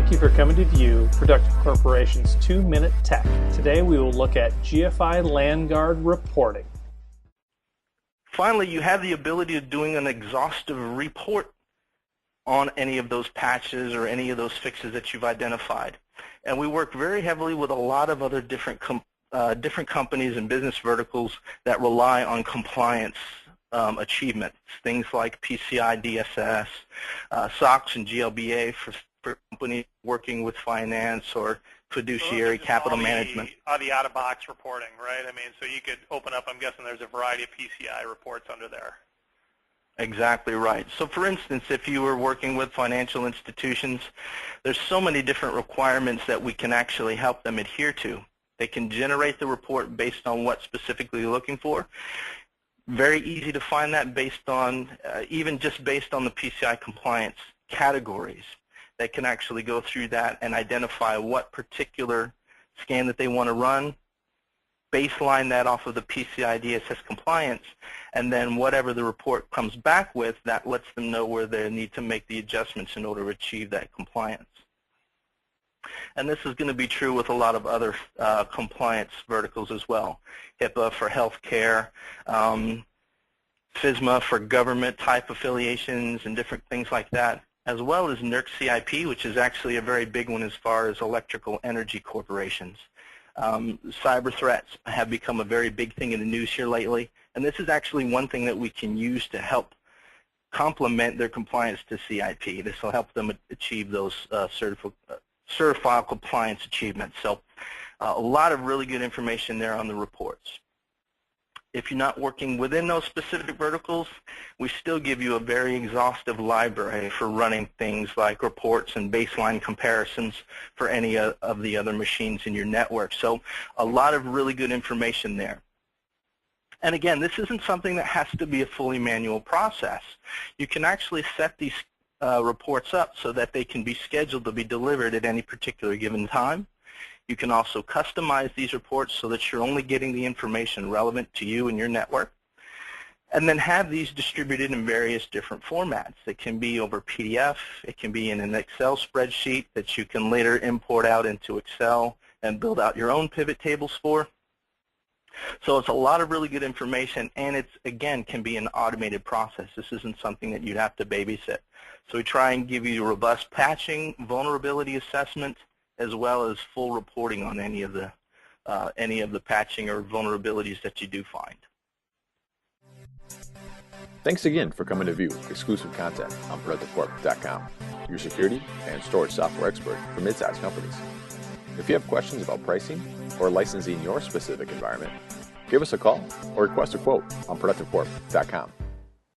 Thank you for coming to view Productive Corporation's 2-Minute Tech. Today we will look at GFI LanGuard reporting. Finally, you have the ability of doing an exhaustive report on any of those patches or any of those fixes that you've identified. And we work very heavily with a lot of other different companies and business verticals that rely on compliance achievements, things like PCI DSS, SOX and GLBA for companies working with finance or fiduciary capital management. The out-of-box reporting, right? I mean, so you could open up, I'm guessing there's a variety of PCI reports under there. Exactly right. So for instance, if you were working with financial institutions, there's so many different requirements that we can actually help them adhere to. They can generate the report based on what specifically you're looking for. Very easy to find that based on, even just based on the PCI compliance categories. They can actually go through that and identify what particular scan that they want to run, baseline that off of the PCI DSS compliance, and then whatever the report comes back with, that lets them know where they need to make the adjustments in order to achieve that compliance. And this is going to be true with a lot of other compliance verticals as well. HIPAA for healthcare, FSMA for government type affiliations and different things like that, as well as NERC CIP, which is actually a very big one as far as electrical energy corporations. Cyber threats have become a very big thing in the news here lately, and this is actually one thing that we can use to help complement their compliance to CIP. This will help them achieve those certified compliance achievements. So a lot of really good information there on the reports. If you're not working within those specific verticals, we still give you a very exhaustive library for running things like reports and baseline comparisons for any of the other machines in your network. So a lot of really good information there. And again, this isn't something that has to be a fully manual process. You can actually set these reports up so that they can be scheduled to be delivered at any particular given time. You can also customize these reports so that you're only getting the information relevant to you and your network. And then have these distributed in various different formats. It can be over PDF. It can be in an Excel spreadsheet that you can later import out into Excel and build out your own pivot tables for. So it's a lot of really good information, and it's, again, can be an automated process. This isn't something that you'd have to babysit. So we try and give you robust patching, vulnerability assessment, as well as full reporting on any of the patching or vulnerabilities that you do find. Thanks again for coming to view exclusive content on ProductiveCorp.com, your security and storage software expert for mid-sized companies. If you have questions about pricing or licensing your specific environment, give us a call or request a quote on ProductiveCorp.com.